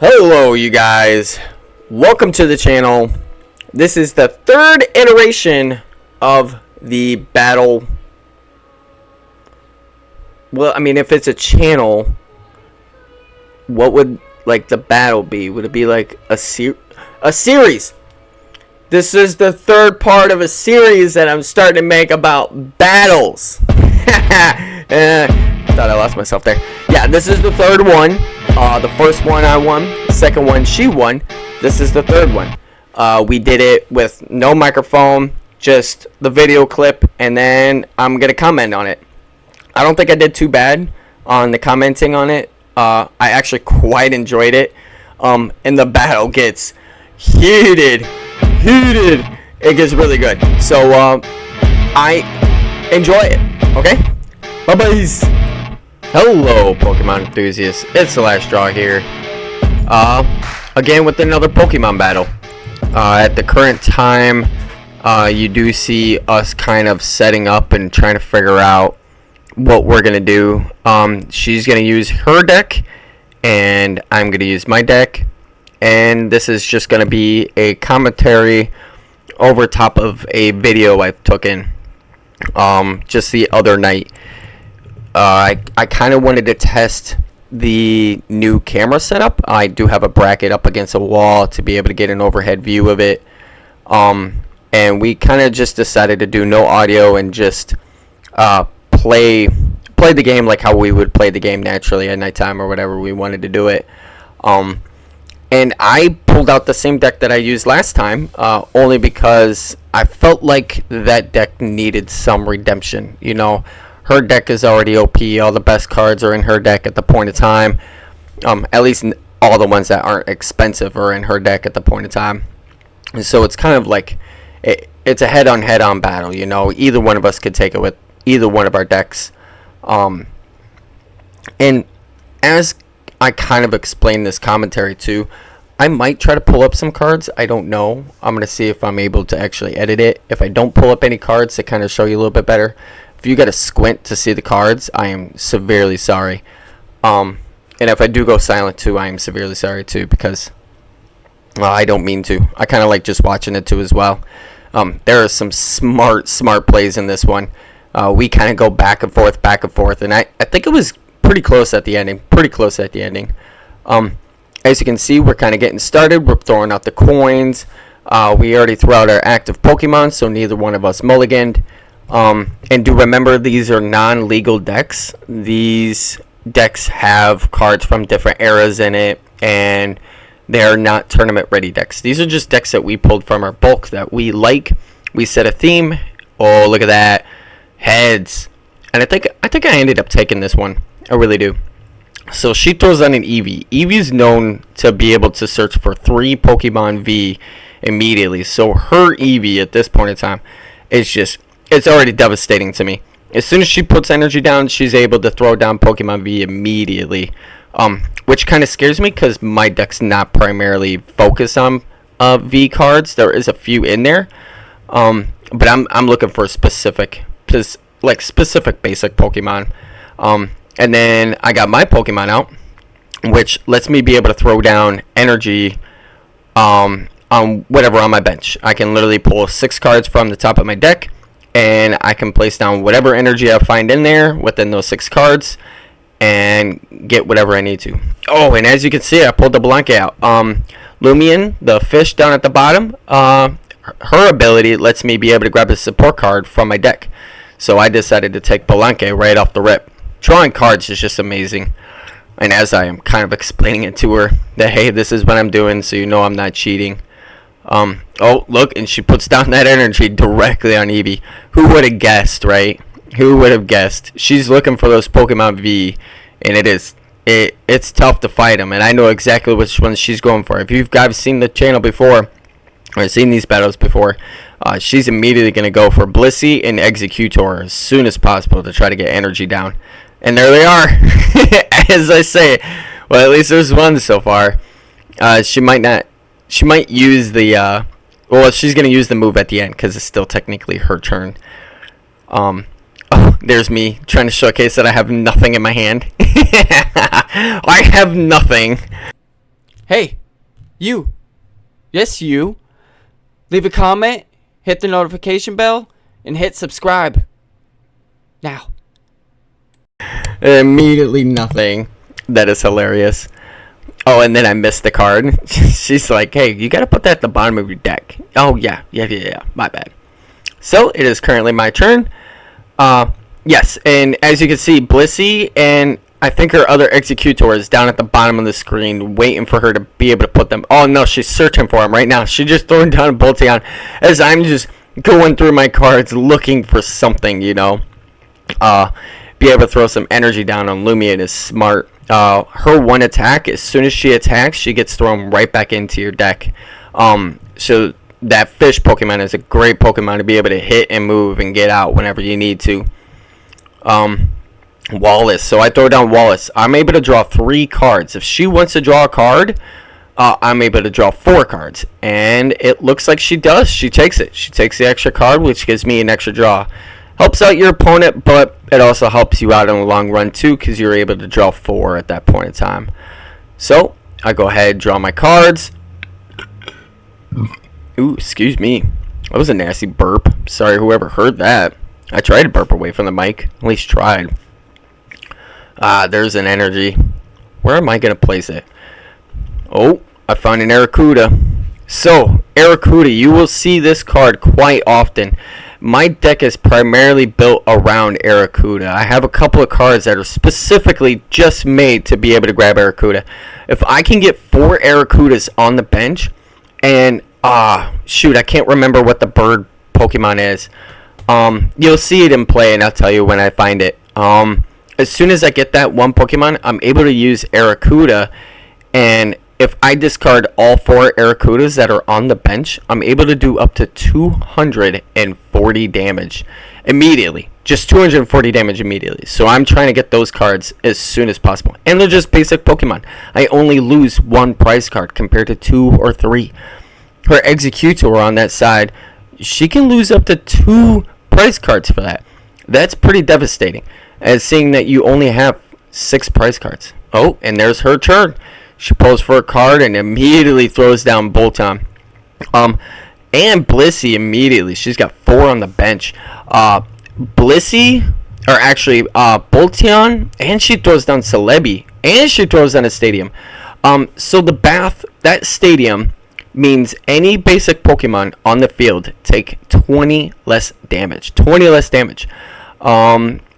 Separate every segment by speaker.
Speaker 1: Hello you guys, welcome to the channel. This is the third iteration of the battle. Well, I mean, if it's a channel, what would like the battle be? Would it be like a series? This is the third part of a series that I'm starting to make about battles. Thought I lost myself there. Yeah, this is the third one. The first one I won, the second one she won. This is the third one. We did it with no microphone, just the video clip, and then I'm gonna comment on it. I don't think I did too bad on the commenting on it. I actually quite enjoyed it. And the battle gets heated. It gets really good. So I enjoy it. Okay, bye bye. Hello Pokemon enthusiasts, it's the last straw here, again with another Pokemon battle. At the current time, you do see us kind of setting up and trying to figure out what we're gonna do. She's gonna use her deck and I'm gonna use my deck, and this is just gonna be a commentary over top of a video I took in just the other night. I kind of wanted to test the new camera setup. I do have a bracket up against a wall to be able to get an overhead view of it. And we kind of just decided to do no audio and just play the game like how we would play the game naturally at nighttime or whatever we wanted to do it. And I pulled out the same deck that I used last time, only because I felt like that deck needed some redemption. You know, her deck is already OP. All the best cards are in her deck at the point of time. At least all the ones that aren't expensive are in her deck at the point of time. And so it's kind of like it's a head-on battle. You know, either one of us could take it with either one of our decks. And as I kind of explained this commentary too, I might try to pull up some cards. I don't know. I'm going to see if I'm able to actually edit it. If I don't pull up any cards to kind of show you a little bit better, if you got to squint to see the cards, I am severely sorry. And if I do go silent too, I am severely sorry too, because I don't mean to. I kind of like just watching it too as well. There are some smart plays in this one. We kind of go back and forth, and I think it was pretty close at the ending. As you can see, we're kind of getting started. We're throwing out the coins. We already threw out our active Pokemon, so neither one of us mulliganed. And do remember, these are non-legal decks. These decks have cards from different eras in it, and they're not tournament-ready decks. These are just decks that we pulled from our bulk that we like. We set a theme. Oh, look at that. Heads. And I think I ended up taking this one. I really do. So she throws on an Eevee. Eevee's known to be able to search for 3 Pokemon V immediately. So her Eevee at this point in time is just... it's already devastating to me. As soon as she puts energy down, she's able to throw down Pokemon V immediately. Which kind of scares me because my deck's not primarily focused on V cards. There is a few in there. But I'm looking for specific basic Pokemon. And then I got my Pokemon out, which lets me be able to throw down energy on whatever on my bench. I can literally pull 6 cards from the top of my deck, and I can place down whatever energy I find in there within those 6 cards and get whatever I need to. Oh, and as you can see, I pulled the Blanke out. Lumion, the fish down at the bottom, her ability lets me be able to grab a support card from my deck. So I decided to take Blanke right off the rip. Drawing cards is just amazing. And as I am kind of explaining it to her, that hey, this is what I'm doing, so you know I'm not cheating. Oh, look, and she puts down that energy directly on Eevee. Who would have guessed, right? Who would have guessed? She's looking for those Pokemon V, and it's tough to fight them, and I know exactly which ones she's going for. If you guys seen the channel before, or seen these battles before, she's immediately going to go for Blissey and Executor as soon as possible to try to get energy down. And there they are. As I say, well, at least there's one so far. She might use the well, she's gonna use the move at the end because it's still technically her turn. Oh, there's me trying to showcase that I have nothing in my hand. I have nothing.
Speaker 2: Hey, you. Yes, you. Leave a comment, hit the notification bell, and hit subscribe. Now.
Speaker 1: Immediately nothing. That is hilarious. Oh, and then I missed the card. She's like, hey, you gotta put that at the bottom of your deck. Oh, yeah. My bad. So, it is currently my turn. Yes, and as you can see, Blissey and I think her other executor is down at the bottom of the screen waiting for her to be able to put them. Oh, no, she's searching for them right now. She just throwing down a Bolteon as I'm just going through my cards looking for something, you know. Be able to throw some energy down on Lumion is smart. Her one attack, as soon as she attacks, she gets thrown right back into your deck. So that fish Pokemon is a great Pokemon to be able to hit and move and get out whenever you need to. Wallace. So I throw down Wallace. I'm able to draw 3 cards. If she wants to draw a card, I'm able to draw 4 cards. And it looks like she does. She takes it. She takes the extra card, which gives me an extra draw. Helps out your opponent, but it also helps you out in the long run too, because you're able to draw 4 at that point in time. So I go ahead, draw my cards. Ooh, excuse me. That was a nasty burp. Sorry, whoever heard that. I tried to burp away from the mic. At least tried. There's an energy. Where am I going to place it? Oh, I found an Arrokuda. So, Arrokuda, you will see this card quite often. My deck is primarily built around Arrokuda. I have a couple of cards that are specifically just made to be able to grab Arrokuda. If I can get 4 Arrokudas on the bench, and, shoot, I can't remember what the bird Pokemon is. You'll see it in play, and I'll tell you when I find it. As soon as I get that one Pokemon, I'm able to use Arrokuda, and if I discard all 4 Arrokudas that are on the bench, I'm able to do up to 240 damage immediately. Just 240 damage immediately. So I'm trying to get those cards as soon as possible. And they're just basic Pokemon. I only lose 1 prize card compared to 2 or 3. Her Executor on that side, she can lose up to 2 prize cards for that. That's pretty devastating, as seeing that you only have 6 prize cards. Oh, and there's her turn. She pulls for a card and immediately throws down Bolton. And Blissey immediately. She's got 4 on the bench. Blissey, or actually Bolteon, and she throws down Celebi, and she throws down a Stadium. So the Bath, that Stadium, means any basic Pokemon on the field take 20 less damage. 20 less damage.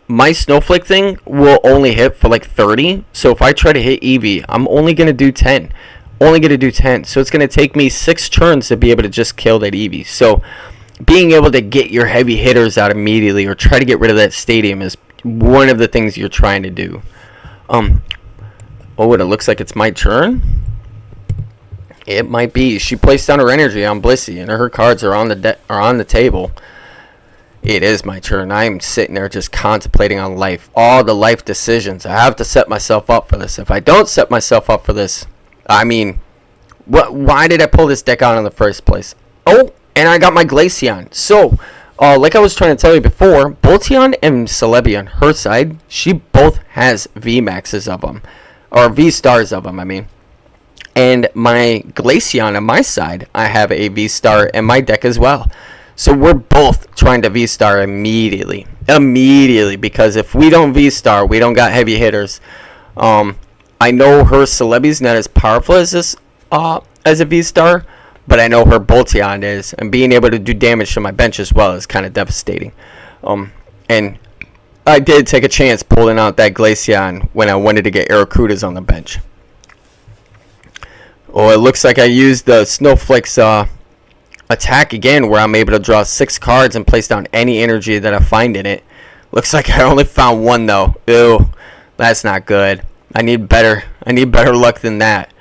Speaker 1: My Snowflake thing will only hit for like 30. So if I try to hit Eevee, I'm only going to do 10. Only going to do 10. So it's going to take me 6 turns to be able to just kill that Eevee. So being able to get your heavy hitters out immediately or try to get rid of that Stadium is one of the things you're trying to do. Oh, and it looks like it's my turn. It might be. She placed down her energy on Blissey, and her cards are on the table. It is my turn. I'm sitting there just contemplating on life. All the life decisions. I have to set myself up for this. If I don't set myself up for this, I mean, why did I pull this deck out in the first place? Oh, and I got my Glaceon. So, like I was trying to tell you before, Bolteon and Celebi on her side, she both has V-Maxes of them. Or V-Stars of them, I mean. And my Glaceon on my side, I have a V-Star in my deck as well. So we're both trying to V-Star immediately. Immediately, because if we don't V-Star, we don't got heavy hitters. I know her Celebi's not as powerful as this, as a V-Star, but I know her Bolteon is. And being able to do damage to my bench as well is kind of devastating. And I did take a chance pulling out that Glaceon when I wanted to get Arrokudas on the bench. Oh, it looks like I used the Snowflake's attack again, where I'm able to draw 6 cards and place down any energy that I find in it. Looks like I only found 1 though. Ew, that's not good. I need better luck than that.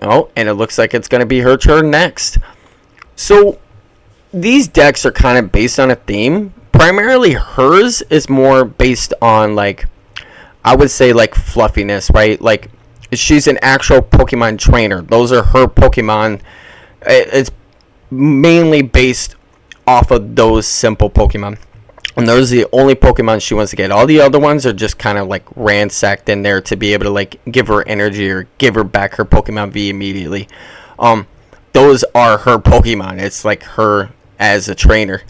Speaker 1: Oh, and it looks like it's gonna be her turn next. So these decks are kind of based on a theme. Primarily hers is more based on, like, I would say, like, fluffiness, right? Like, she's an actual Pokemon trainer. Those are her Pokemon. It's mainly based off of those simple Pokemon. And those are the only Pokemon she wants to get. All the other ones are just kind of like ransacked in there to be able to like give her energy or give her back her Pokemon V immediately. Those are her Pokemon. It's like her as a trainer.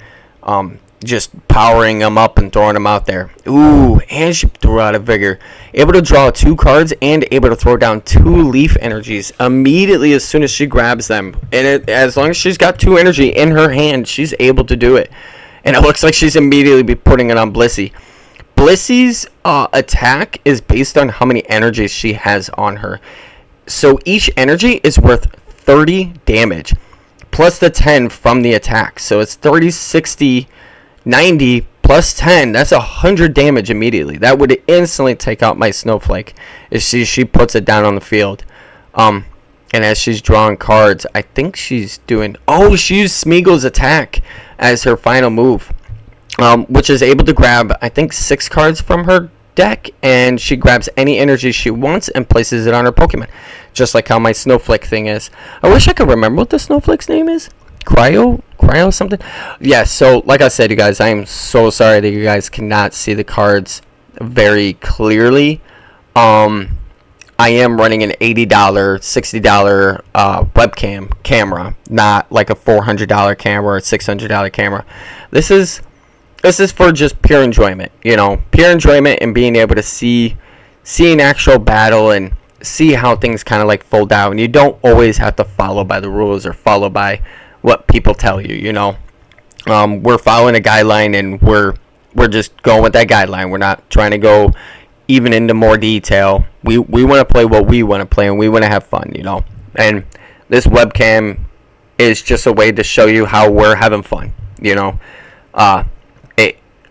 Speaker 1: Just powering them up and throwing them out there. Ooh, and she threw out a Vigor. Able to draw 2 cards and able to throw down 2 Leaf Energies immediately as soon as she grabs them. And as long as she's got 2 energy in her hand, she's able to do it. And it looks like she's immediately be putting it on Blissey. Blissey's attack is based on how many energies she has on her. So each energy is worth 30 damage. Plus the 10 from the attack. So it's 30, 60... 90 plus 10, that's 100 damage immediately. That would instantly take out my Snowflake if she puts it down on the field. And as she's drawing cards, I think she's doing... Oh, she used Smeagol's attack as her final move, which is able to grab, I think, 6 cards from her deck, and she grabs any energy she wants and places it on her Pokemon, just like how my Snowflake thing is. I wish I could remember what the Snowflake's name is. Cryo something. Yeah, so like I said, you guys, I am so sorry that you guys cannot see the cards very clearly. I am running an $80 $60 webcam camera, not like a $400 camera or $600 camera. This is for just pure enjoyment, pure enjoyment, and being able to see an actual battle and see how things kind of like fold out. And you don't always have to follow by the rules or follow by what people tell you. We're following a guideline, and we're just going with that guideline. We're not trying to go even into more detail. We want to play what we want to play, and we want to have fun, and this webcam is just a way to show you how we're having fun.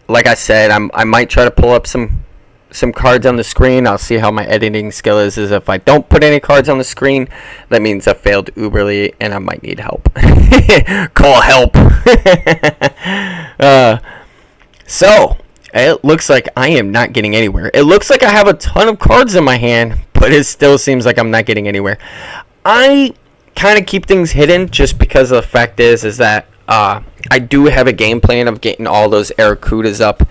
Speaker 1: Like I said, I might try to pull up some cards on the screen. I'll see how my editing skill is if I don't put any cards on the screen, that means I failed uberly and I might need help. Call help. So it looks like I am not getting anywhere. It looks like I have a ton of cards in my hand, but it still seems like I'm not getting anywhere. I kind of keep things hidden just because the fact is that I do have a game plan of getting all those Arrokudas up.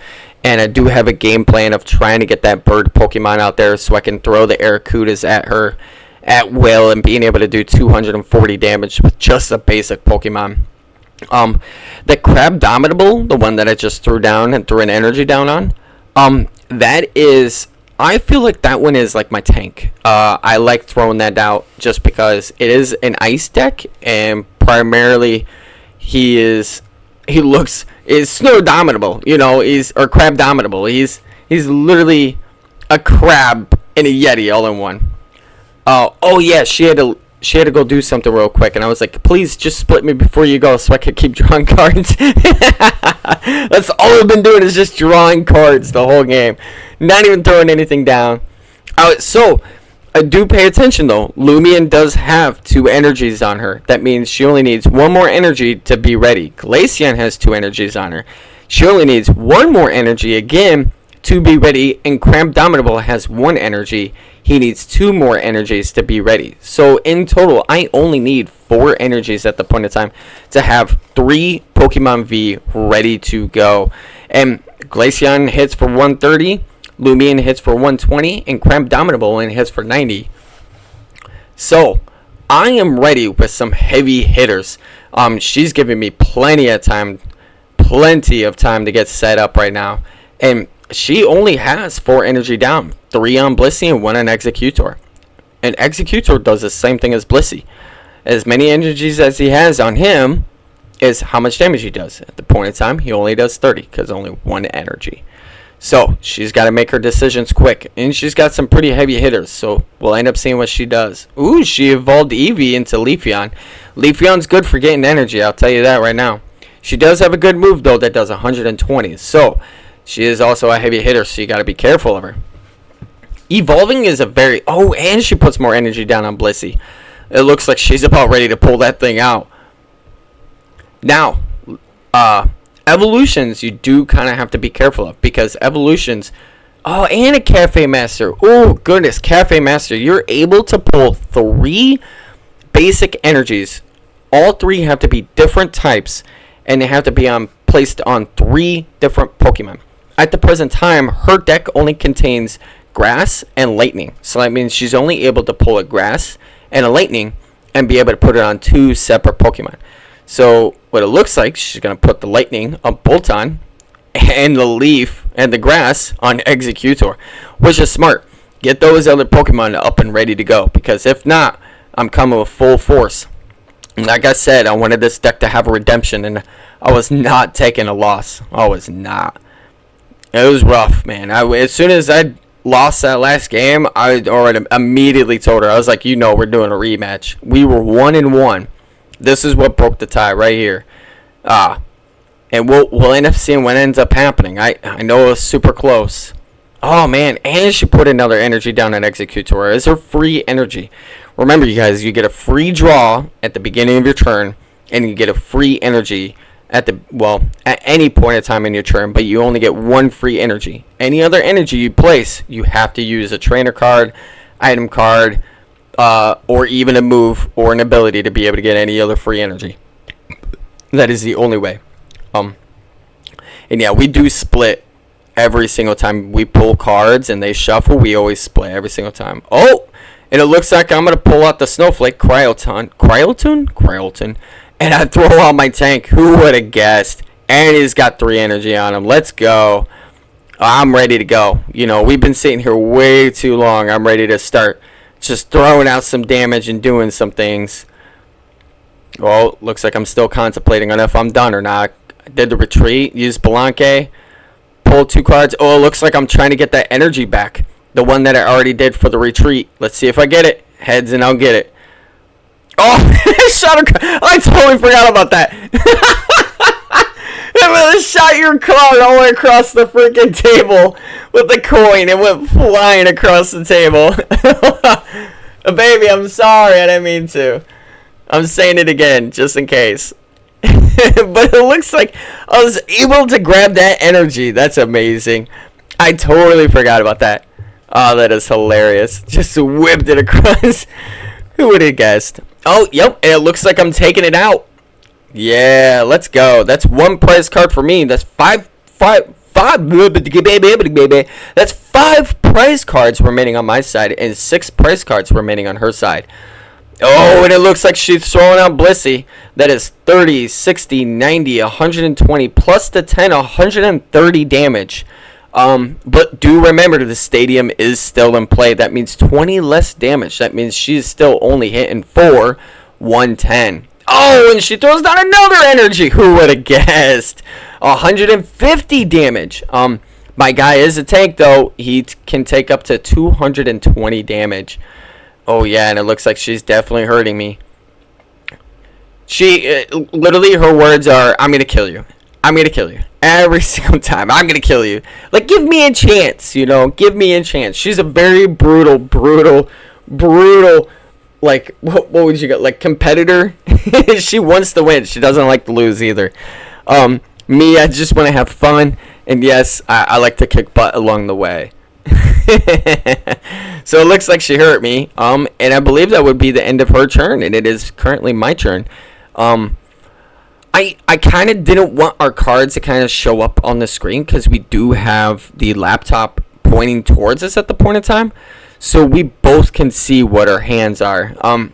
Speaker 1: And I do have a game plan of trying to get that bird Pokemon out there so I can throw the Arrokudas at her at will and being able to do 240 damage with just a basic Pokemon. The Crabdominable, the one that I just threw down and threw an energy down on, that is... I feel like that one is like my tank. I like throwing that out just because it is an ice deck, and primarily is snow dominable, or crab dominable. He's literally a crab and a Yeti all in one. Oh yeah, she had to go do something real quick, and I was like, please just split me before you go so I could keep drawing cards. That's all I've been doing is just drawing cards the whole game, not even throwing anything down. So do pay attention though. Lumion does have 2 energies on her. That means she only needs 1 more energy to be ready. Glaceon has 2 energies on her. She only needs 1 more energy again to be ready. And Crabdominable has 1 energy. He needs 2 more energies to be ready. So in total, I only need 4 energies at the point in time to have 3 Pokemon V ready to go. And Glaceon hits for 130. Lumion hits for 120, and Crabdominable only hits for 90. So, I am ready with some heavy hitters. She's giving me plenty of time to get set up right now. And she only has 4 energy down, 3 on Blissey and 1 on Executor. And Executor does the same thing as Blissey. As many energies as he has on him is how much damage he does. At the point in time, he only does 30 because only 1 energy. So, she's got to make her decisions quick. And she's got some pretty heavy hitters. So, we'll end up seeing what she does. Ooh, she evolved Eevee into Leafeon. Leafeon's good for getting energy, I'll tell you that right now. She does have a good move, though, that does 120. So, she is also a heavy hitter, so you got to be careful of her. Evolving is a very... Oh, and she puts more energy down on Blissey. It looks like she's about ready to pull that thing out. Now, evolutions you do kind of have to be careful of, because evolutions... Oh, and a Cafe Master. Oh, goodness, Cafe Master. You're able to pull 3 basic energies. All 3 have to be different types, and they have to be placed on 3 different Pokemon. At the present time, her deck only contains grass and lightning. So that means she's only able to pull a grass and a lightning and be able to put it on 2 separate Pokemon. So what it looks like, she's going to put the lightning on Bolton and the leaf and the grass on Executor, which is smart. Get those other Pokemon up and ready to go, because if not, I'm coming with full force. And like I said, I wanted this deck to have a redemption, and I was not taking a loss. I was not. It was rough, man. As soon as I lost that last game, I already immediately told her, I was like, we're doing a rematch. We were 1-1. This is what broke the tie right here. And we'll end up seeing what ends up happening. I know it was super close. Oh, man. And she put another energy down on Executor. It's her free energy. Remember, you guys, you get a free draw at the beginning of your turn, and you get a free energy at any point of time in your turn, but you only get 1 free energy. Any other energy you place, you have to use a trainer card, item card, or even a move or an ability to be able to get any other free energy. That is the only way. And yeah, we do split every single time we pull cards and they shuffle. We always split every single time. Oh, and it looks like I'm gonna pull out the Snowflake Cryolton, and I throw out my tank. Who would have guessed? And he's got 3 energy on him. Let's go. I'm ready to go. We've been sitting here way too long. I'm ready to start just throwing out some damage and doing some things. Well, looks like I'm still contemplating on if I'm done or not. I did the retreat, used Belanque, pulled 2 cards. Oh, it looks like I'm trying to get that energy back. The one that I already did for the retreat. Let's see if I get it. Heads and I'll get it. Oh, I totally forgot about that. It shot your card all the way across the freaking table with the coin. It went flying across the table. Baby, I'm sorry. I didn't mean to. I'm saying it again, just in case. But it looks like I was able to grab that energy. That's amazing. I totally forgot about that. Oh, that is hilarious. Just whipped it across. Who would have guessed? Oh, yep. And it looks like I'm taking it out. Yeah, let's go. That's 1 prize card for me. That's five. That's 5 prize cards remaining on my side and 6 prize cards remaining on her side. Oh, and it looks like she's throwing out Blissey. That is 30, 60, 90, 120, plus the 10, 130 damage. But do remember the stadium is still in play. That means 20 less damage. That means she's still only hitting 110. Oh, and she throws down another energy. Who would have guessed? 150 damage. My guy is a tank, though. He can take up to 220 damage. Oh, yeah, and it looks like she's definitely hurting me. She, literally, her words are, I'm going to kill you. I'm going to kill you. Every single time. I'm going to kill you. Like, give me a chance, Give me a chance. She's a very brutal, like, what would you go? Like, competitor? She wants to win. She doesn't like to lose either. Me, I just want to have fun. And yes, I like to kick butt along the way. So it looks like she hurt me. And I believe that would be the end of her turn. And it is currently my turn. I kind of didn't want our cards to kind of show up on the screen because we do have the laptop pointing towards us at the point in time, so we both can see what our hands are. And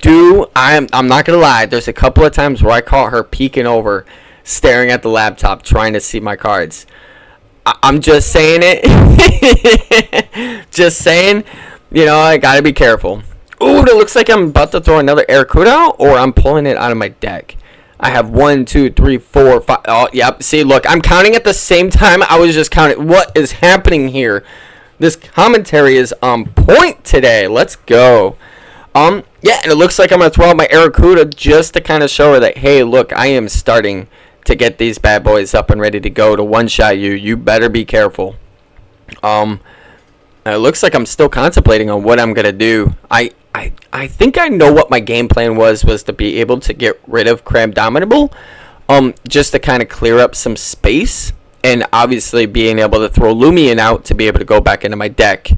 Speaker 1: I'm not gonna lie, there's a couple of times where I caught her peeking over, staring at the laptop, trying to see my cards. I'm just saying it. Just saying, I gotta be careful. Ooh, it looks like I'm about to throw another Arrokuda out, or I'm pulling it out of my deck. I have 1, 2, 3, 4, 5. Oh, yep. See, look, I'm counting at the same time. I was just counting. What is happening here? This commentary is on point today. Let's go. Yeah, and it looks like I'm gonna throw out my Arrokuda just to kind of show her that, hey, look, I am starting to get these bad boys up and ready to go to one-shot you. You better be careful. It looks like I'm still contemplating on what I'm gonna do. I think I know what my game plan was to be able to get rid of Cramdominable, just to kind of clear up some space, and obviously being able to throw Lumion out to be able to go back into my deck.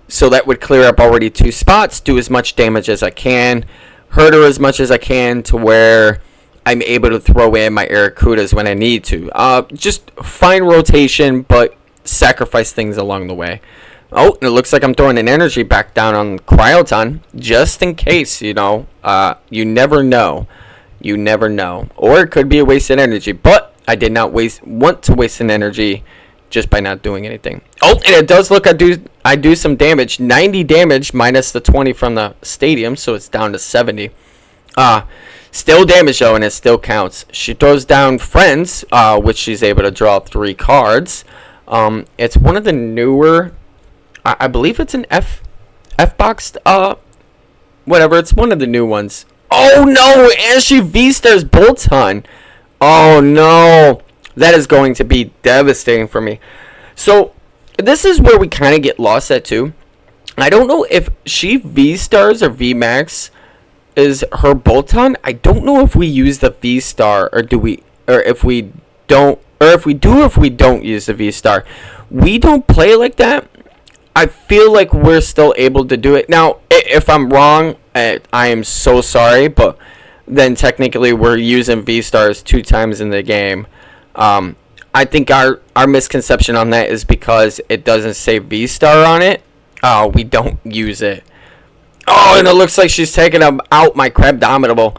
Speaker 1: So that would clear up already 2 spots, do as much damage as I can, hurt her as much as I can to where I'm able to throw in my Aracudas when I need to. Just fine rotation, but sacrifice things along the way. Oh, and it looks like I'm throwing an energy back down on Cryoton, just in case, you know. You never know. You never know. Or it could be a wasted energy, but I did not want to waste an energy just by not doing anything. Oh, and it does look I do some damage. 90 damage minus the 20 from the stadium, so it's down to 70. Still damage though, and it still counts. She throws down Friends, which she's able to draw 3 cards. It's one of the newer, I believe it's an F box, whatever. It's one of the new ones. Oh no, and she V-stars Bolton. Oh no, that is going to be devastating for me. So this is where we kind of get lost at too. I don't know if she V-stars or V-max is her Bolton. I don't know if we use the V-star or if we don't use the V-star. We don't play like that. I feel like we're still able to do it. Now, if I'm wrong, I am so sorry, but then technically we're using V-stars 2 times in the game. I think our misconception on that is because it doesn't say V-star on it. We don't use it. Oh, and it looks like she's taking out my Crabdominable.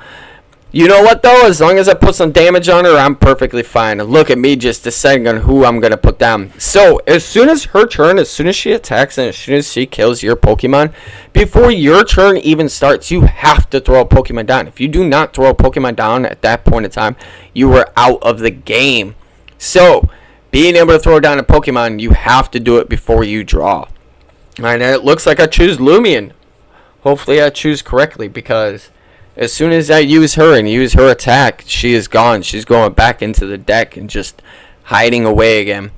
Speaker 1: You know what, though? As long as I put some damage on her, I'm perfectly fine. And look at me just deciding on who I'm going to put down. So, as soon as her turn, as soon as she attacks, and as soon as she kills your Pokemon, before your turn even starts, you have to throw a Pokemon down. If you do not throw a Pokemon down at that point in time, you are out of the game. So, being able to throw down a Pokemon, you have to do it before you draw. And it looks like I choose Lumion. Hopefully I choose correctly, because as soon as I use her and use her attack, she is gone. She's going back into the deck and just hiding away again.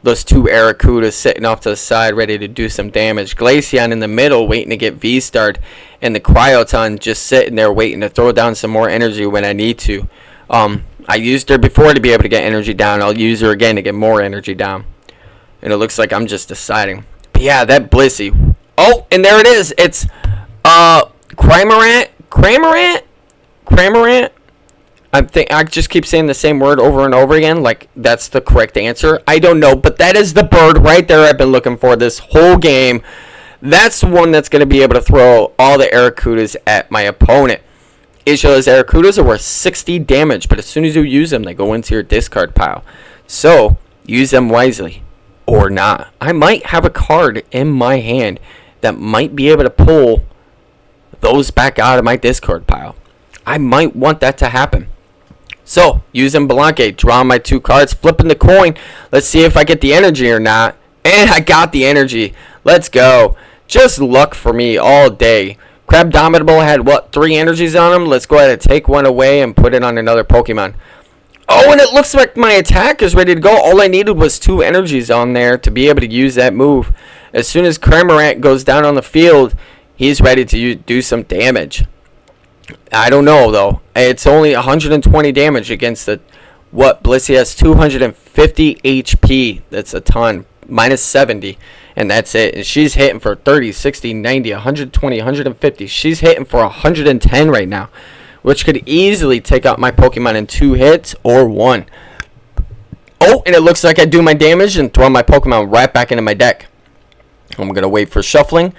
Speaker 1: Those 2 Aracudas sitting off to the side ready to do some damage. Glaceon in the middle waiting to get V-starred. And the Cryoton just sitting there waiting to throw down some more energy when I need to. I used her before to be able to get energy down. I'll use her again to get more energy down. And it looks like I'm just deciding. But yeah, that Blissey. Oh, and there it is. It's Cramorant. I just keep saying the same word over and over again, like that's the correct answer. I don't know, but that is the bird right there I've been looking for this whole game. That's the one that's going to be able to throw all the Aracudas at my opponent. Each of those Aracudas are worth 60 damage, but as soon as you use them, they go into your discard pile. So, use them wisely, or not. I might have a card in my hand that might be able to pull those back out of my discard pile. I might want that to happen. So, using Blanque, drawing my 2 cards, flipping the coin. Let's see if I get the energy or not. And I got the energy. Let's go. Just luck for me all day. Crabdominable had, 3 energies on him? Let's go ahead and take one away and put it on another Pokemon. Oh, and it looks like my attack is ready to go. All I needed was 2 energies on there to be able to use that move. As soon as Cramorant goes down on the field, he's ready to do some damage. I don't know, though. It's only 120 damage against Blissey has 250 HP. That's a ton. Minus 70. And that's it. And she's hitting for 30, 60, 90, 120, 150. She's hitting for 110 right now, which could easily take out my Pokemon in 2 hits or 1. Oh, and it looks like I do my damage and throw my Pokemon right back into my deck. I'm going to wait for shuffling.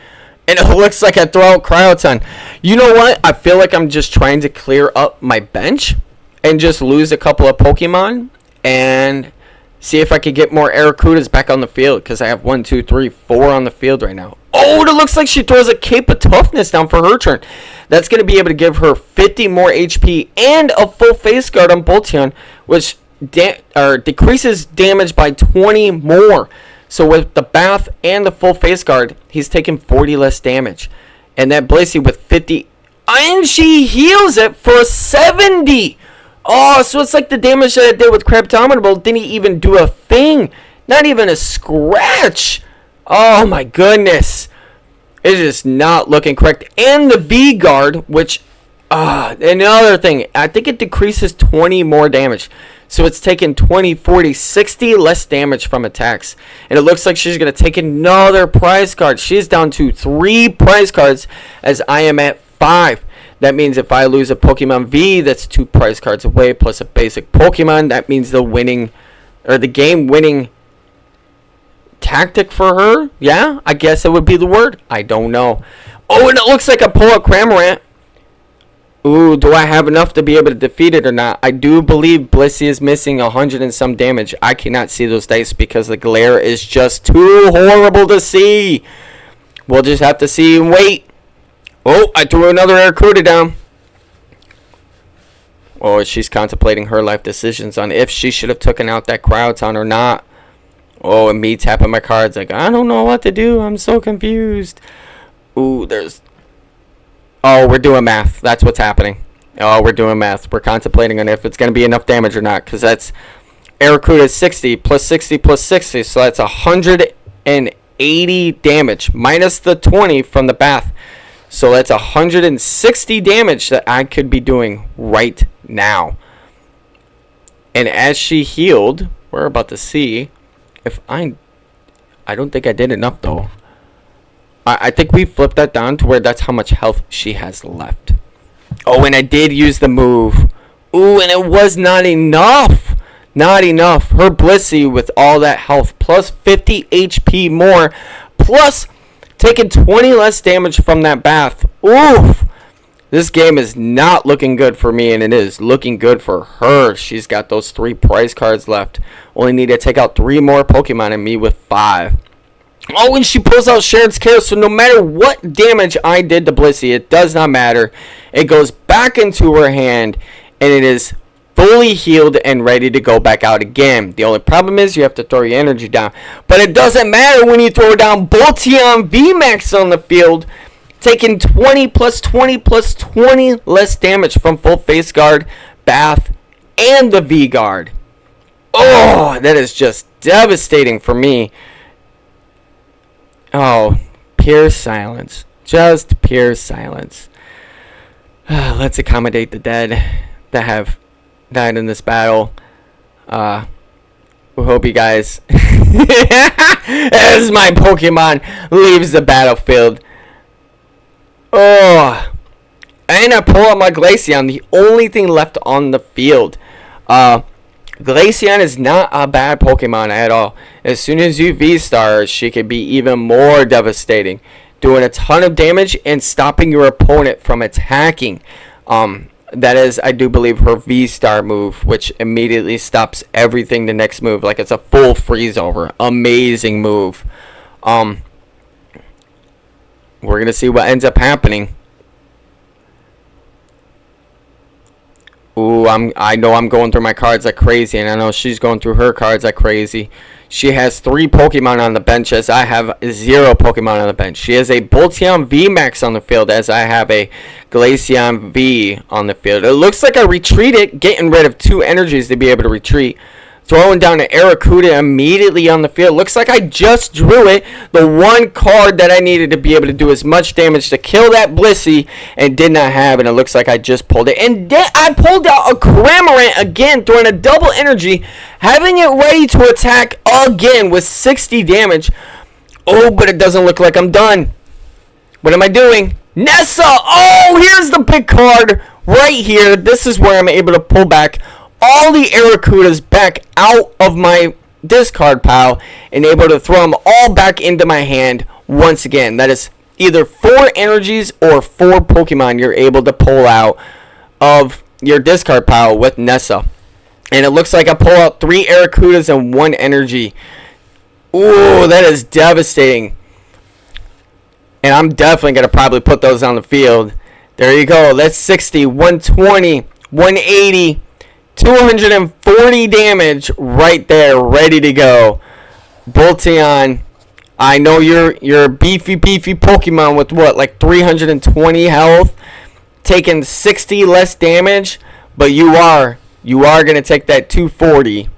Speaker 1: And it looks like I throw out Cryoton. You know what? I feel like I'm just trying to clear up my bench and just lose a couple of Pokemon and see if I could get more Aracudas back on the field, because I have 1, 2, 3, 4 on the field right now. Oh, it looks like she throws a Cape of Toughness down for her turn. That's going to be able to give her 50 more HP and a full face guard on Boltion, which decreases damage by 20 more. So with the bath and the full face guard, he's taking 40 less damage. And that Blissey with 50, and she heals it for 70. Oh, so it's like the damage that I did with Crabdominable didn't even do a thing. Not even a scratch. Oh my goodness. It is not looking correct. And the V-Guard, which, another thing, I think it decreases 20 more damage. So it's taking 20, 40, 60 less damage from attacks. And it looks like she's going to take another prize card. She's down to 3 prize cards as I am at 5. That means if I lose a Pokemon V, that's 2 prize cards away plus a basic Pokemon. That means the game winning tactic for her. Yeah, I guess it would be the word. I don't know. Oh, and it looks like I pull out Cramorant. Ooh, do I have enough to be able to defeat it or not? I do believe Blissey is missing 100 and some damage. I cannot see those dice because the glare is just too horrible to see. We'll just have to see and wait. Oh, I threw another Arcuda down. Oh, she's contemplating her life decisions on if she should have taken out that Crowdtown or not. Oh, and me tapping my cards like, I don't know what to do. I'm so confused. Ooh, Oh, we're doing math. That's what's happening. Oh, we're doing math. We're contemplating on if it's going to be enough damage or not. Because that's Arcuda 60 plus 60 plus 60. So that's 180 damage. Minus the 20 from the bath. So that's 160 damage that I could be doing right now. And as she healed, we're about to see if I don't think I did enough though. I think we flipped that down to where that's how much health she has left. Oh, and I did use the move. Ooh, and it was not enough. Not enough. Her Blissey with all that health plus 50 HP more plus taking 20 less damage from that bath. Oof. This game is not looking good for me, and it is looking good for her. She's got those 3 prize cards left. Only need to take out 3 more Pokemon and me with 5. Oh, and she pulls out Sharon's Care, so no matter what damage I did to Blissey, it does not matter. It goes back into her hand, and it is fully healed and ready to go back out again. The only problem is you have to throw your energy down. But it doesn't matter when you throw down Bolteon VMAX on the field, taking 20 plus 20 plus 20 less damage from full face guard, bath, and the V guard. Oh, that is just devastating for me. Oh, pure silence. Just pure silence. Let's accommodate the dead that have died in this battle. We hope you guys, as my Pokemon leaves the battlefield. Oh, and I pull out my Glaceon, the only thing left on the field. Glaceon is not a bad Pokemon at all. As soon as you V-Star, she can be even more devastating, doing a ton of damage and stopping your opponent from attacking. That is, I do believe, her V-Star move, which immediately stops everything the next move. Like, it's a full freeze over. Amazing move. We're going to see what ends up happening. Ooh, I know I'm going through my cards like crazy, and I know she's going through her cards like crazy. She has 3 Pokemon on the bench, as I have 0 Pokemon on the bench. She has a Bolteon VMAX on the field, as I have a Glaceon V on the field. It looks like I retreated, getting rid of 2 energies to be able to retreat. Throwing down an Arcuda immediately on the field. Looks like I just drew it. The one card that I needed to be able to do as much damage to kill that Blissey and did not have. And it looks like I just pulled it. And I pulled out a Cramorant again, throwing a double energy. Having it ready to attack again with 60 damage. Oh, but it doesn't look like I'm done. What am I doing? Nessa! Oh, here's the big card right here. This is where I'm able to pull back all the Arcudas back out of my discard pile and able to throw them all back into my hand once again. That is either 4 energies or 4 Pokemon you're able to pull out of your discard pile with Nessa. And it looks like I pull out 3 Arcudas and 1 energy. Ooh, that is devastating. And I'm definitely going to probably put those on the field. There you go. That's 60, 120, 180. 240 damage right there, ready to go. Bolteon, I know you're a beefy Pokemon with what, like 320 health, taking 60 less damage, but you are gonna take that 240.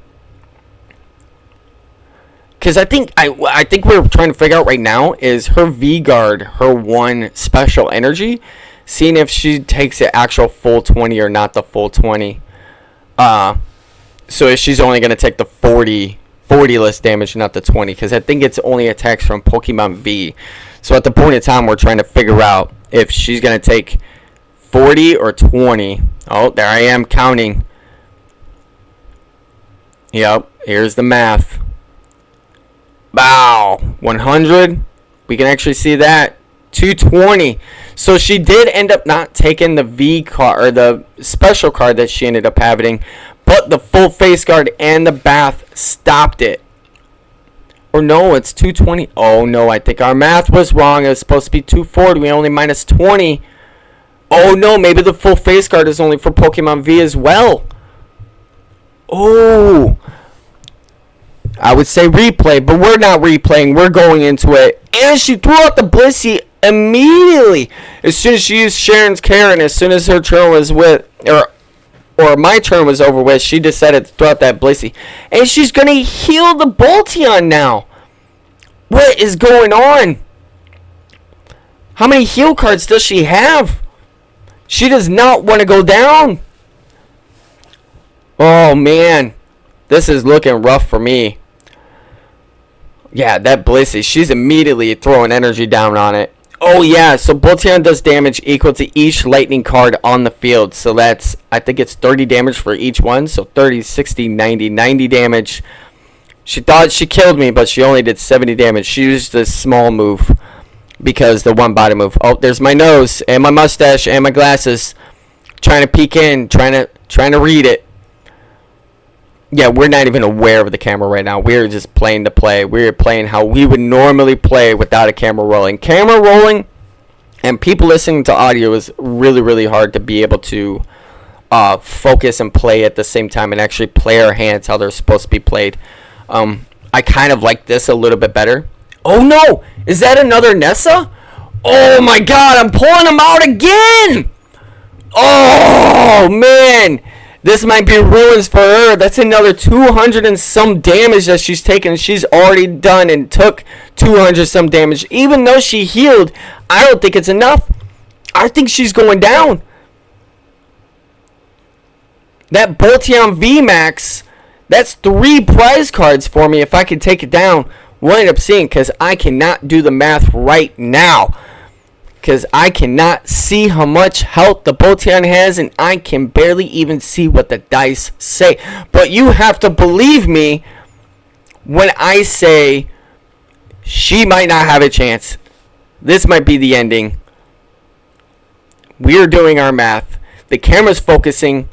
Speaker 1: Because I think we're trying to figure out right now is her V-Guard, her 1 special energy, seeing if she takes the actual full 20 or not the full 20. So she's only going to take the 40 less damage, not the 20, because I think it's only attacks from Pokemon V. So at the point in time, we're trying to figure out if she's going to take 40 or 20. Oh, there I am counting. Yep, here's the math. Wow, 100. We can actually see that. 220. So she did end up not taking the V card, or the special card that she ended up having, but the full face guard and the bath stopped it. Or no, it's 220. Oh no, I think our math was wrong. It was supposed to be 240. We only minus 20. Oh no, maybe the full face guard is only for Pokemon V as well. Oh, I would say replay, but we're not replaying. We're going into it. And she threw out the Blissey immediately. As soon as she used Sharon's Karen, as soon as her turn was with, or my turn was over with, she decided to throw out that Blissey. And she's going to heal the Bolteon now. What is going on? How many heal cards does she have? She does not want to go down. Oh, man. This is looking rough for me. Yeah, that Blissey, she's immediately throwing energy down on it. Oh, yeah, so Bolteon does damage equal to each lightning card on the field. So that's, I think it's 30 damage for each one. So 30, 60, 90 damage. She thought she killed me, but she only did 70 damage. She used this small move because the one body move. Oh, there's my nose and my mustache and my glasses. Trying to peek in, trying to read it. Yeah, we're not even aware of the camera right now. We're just playing to play. We're playing how we would normally play without a camera rolling. Camera rolling and people listening to audio is really, really hard to be able to focus and play at the same time and actually play our hands how they're supposed to be played. I kind of like this a little bit better. Oh no! Is that another Nessa? Oh my god, I'm pulling him out again! Oh man! This might be ruins for her. That's another 200 and some damage that she's taken. She's already done and took 200 some damage. Even though she healed, I don't think it's enough. I think she's going down. That Bolteon VMAX, that's 3 prize cards for me if I can take it down. We'll end up seeing, because I cannot do the math right now. Because I cannot see how much health the Bolteon has, and I can barely even see what the dice say. But you have to believe me when I say she might not have a chance. This might be the ending. We're doing our math. The camera's focusing.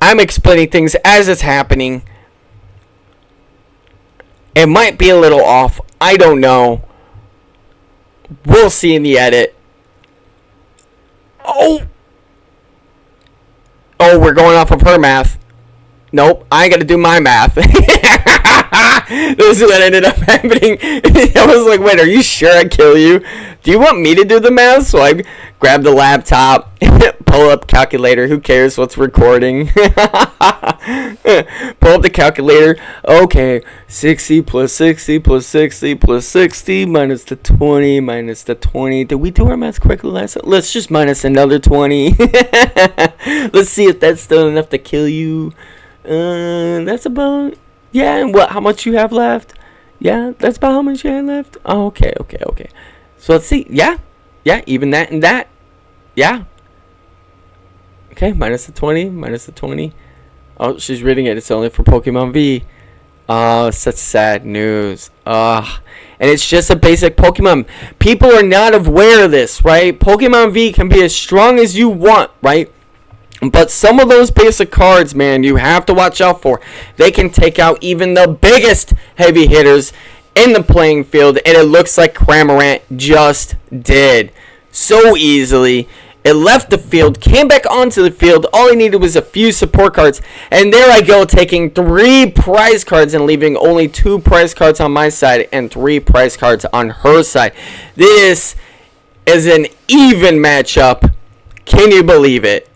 Speaker 1: I'm explaining things as it's happening. It might be a little off. I don't know. We'll see in the edit. Oh, we're going off of her math. Nope, I got to do my math. This is what ended up happening. I was like, wait, are you sure I kill you? Do you want me to do the math? So I grab the laptop, pull up calculator. Who cares what's recording? Pull up the calculator. Okay, 60 plus 60 plus 60 plus 60 minus the 20 minus the 20. Did we do our math correctly last time? Let's just minus another 20. Let's see if that's still enough to kill you. That's about, yeah, and what, how much you have left? Yeah, that's about how much you have left. Oh, okay. So let's see. Yeah, even that and that. Yeah. Okay, minus the 20. Oh, she's reading it. It's only for Pokemon V. Oh, such sad news. And it's just a basic Pokemon. People are not aware of this, right? Pokemon V can be as strong as you want, right? But some of those basic cards, man, you have to watch out for. They can take out even the biggest heavy hitters in the playing field, and it looks like Cramorant just did so easily. It left the field, came back onto the field. All he needed was a few support cards, and there I go, taking 3 prize cards and leaving only 2 prize cards on my side and 3 prize cards on her side. This is an even matchup. Can you believe it?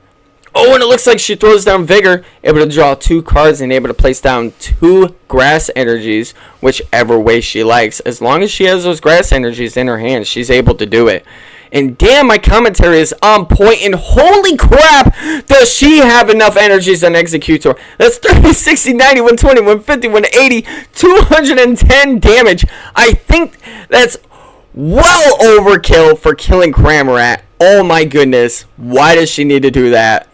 Speaker 1: Oh, and it looks like she throws down Vigor, able to draw 2 cards and able to place down 2 grass energies, whichever way she likes. As long as she has those grass energies in her hand, she's able to do it. And damn, my commentary is on point, and holy crap, does she have enough energies on Executor. That's 30, 60, 90, 120, 150, 180, 210 damage. I think that's well overkill for killing Cramorant. Oh my goodness. Why does she need to do that?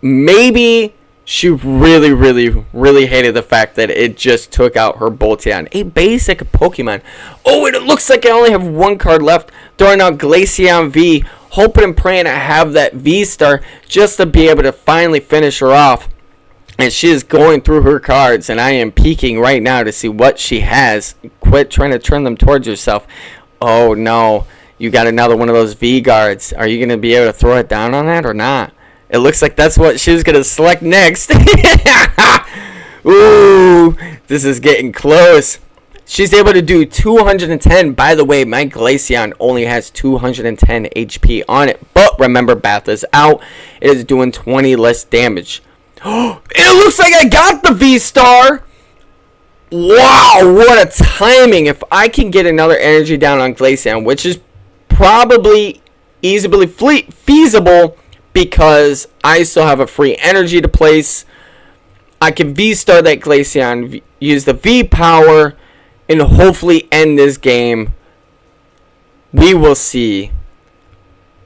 Speaker 1: Maybe she really, really, really hated the fact that it just took out her Bolteon, a basic Pokemon. Oh, and it looks like I only have one card left. Throwing out Glaceon V, hoping and praying I have that V-Star just to be able to finally finish her off. And she is going through her cards, and I am peeking right now to see what she has. Quit trying to turn them towards yourself. Oh no, you got another one of those V-Guards. Are you going to be able to throw it down on that or not? It looks like that's what she's going to select next. Ooh, this is getting close. She's able to do 210. By the way, my Glaceon only has 210 HP on it. But remember, Bath is out. It is doing 20 less damage. It looks like I got the V-Star. Wow, what a timing. If I can get another energy down on Glaceon, which is probably easily feasible, because I still have a free energy to place. I can V-Star that Glaceon, use the V-Power, and hopefully end this game. We will see.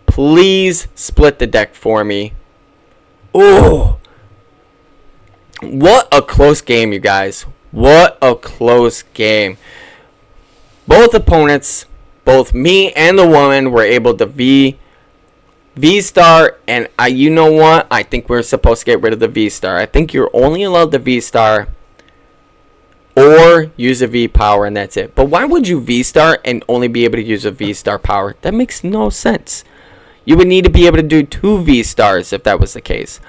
Speaker 1: Please split the deck for me. Oh, what a close game, you guys. What a close game. Both opponents, both me and the woman, were able to V-Star, and you know what? I think we're supposed to get rid of the V-Star. I think you're only allowed the V-Star or use a V-Power, and that's it. But why would you V-Star and only be able to use a V-Star power? That makes no sense. You would need to be able to do 2 V-Stars if that was the case.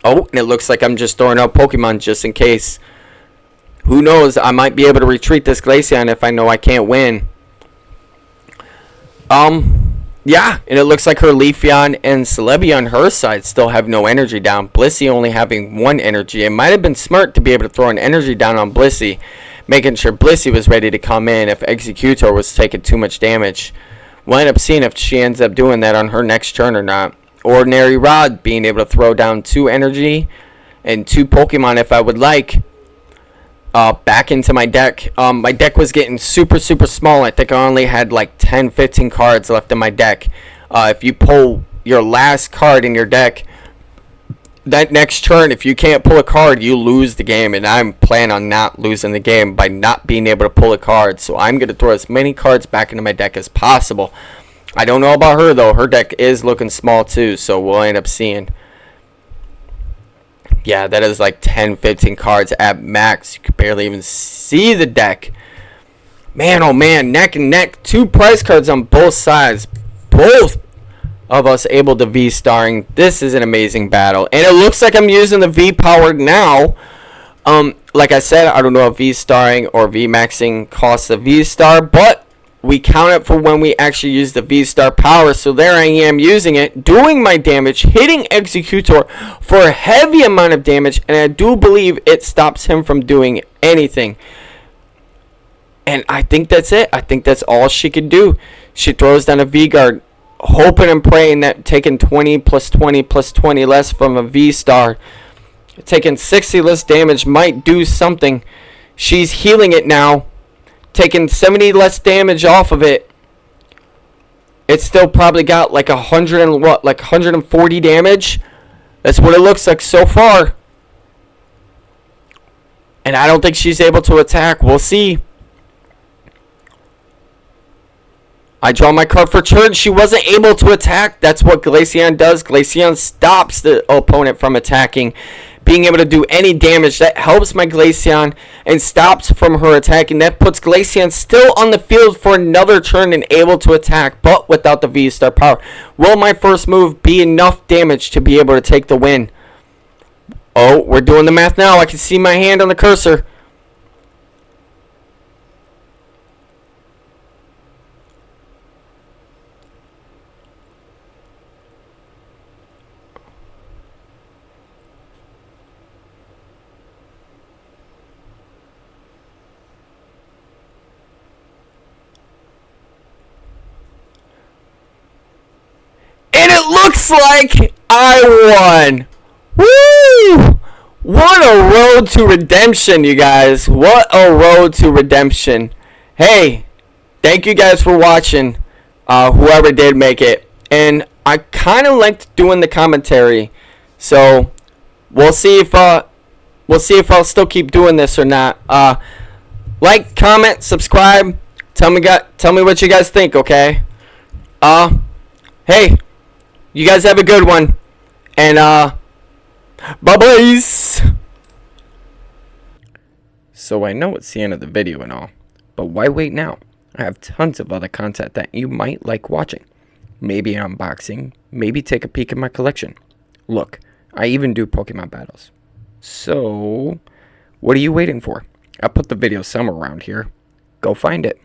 Speaker 1: Oh, and it looks like I'm just throwing out Pokemon just in case. Who knows? I might be able to retreat this Glaceon if I know I can't win. Yeah, and it looks like her Leafeon and Celebi on her side still have no energy down. Blissey only having 1 energy. It might have been smart to be able to throw an energy down on Blissey, making sure Blissey was ready to come in if Executor was taking too much damage. We'll end up seeing if she ends up doing that on her next turn or not. Ordinary Rod being able to throw down 2 energy and 2 Pokemon if I would like. Back into my deck. My deck was getting super small. I think I only had like 10-15 cards left in my deck. If you pull your last card in your deck, that next turn, if you can't pull a card, you lose the game. And I'm planning on not losing the game by not being able to pull a card. So I'm going to throw as many cards back into my deck as possible. I don't know about her though. Her deck is looking small too, so we'll end up seeing. Yeah, that is like 10-15 cards at max. You can barely even see the deck. Man, oh man, neck and neck. 2 prize cards on both sides. Both of us able to V-starring. This is an amazing battle. And it looks like I'm using the V-power now. Like I said, I don't know if V-starring or V-maxing costs a V-star, but we count it for when we actually use the V-Star power. So there I am using it, doing my damage, hitting Executor for a heavy amount of damage, and I do believe it stops him from doing anything. And I think that's it. I think that's all she could do. She throws down a V-Guard, hoping and praying that taking 20 plus 20 plus 20 less from a V-Star, taking 60 less damage might do something. She's healing it now. Taking 70 less damage off of it. It's still probably got like 100 and what, like 140 damage. That's what it looks like so far. And I don't think she's able to attack. We'll see. I draw my card for turn. She wasn't able to attack. That's what Glaceon does. Glaceon stops the opponent from attacking, being able to do any damage. That helps my Glaceon and stops from her attacking. That puts Glaceon still on the field for another turn and able to attack, but without the V-Star power. Will my first move be enough damage to be able to take the win? Oh, we're doing the math now. I can see my hand on the cursor. And it looks like I won. Woo! What a road to redemption, you guys. What a road to redemption. Hey, thank you guys for watching. Whoever did make it. And I kind of liked doing the commentary, so we'll see if I'll still keep doing this or not. Like, comment, subscribe. Tell me what you guys think, okay? Hey, you guys have a good one, and bye-bye. So I know it's the end of the video and all, but why wait now? I have tons of other content that you might like watching. Maybe an unboxing, maybe take a peek at my collection. Look, I even do Pokemon battles. So, what are you waiting for? I'll put the video somewhere around here. Go find it.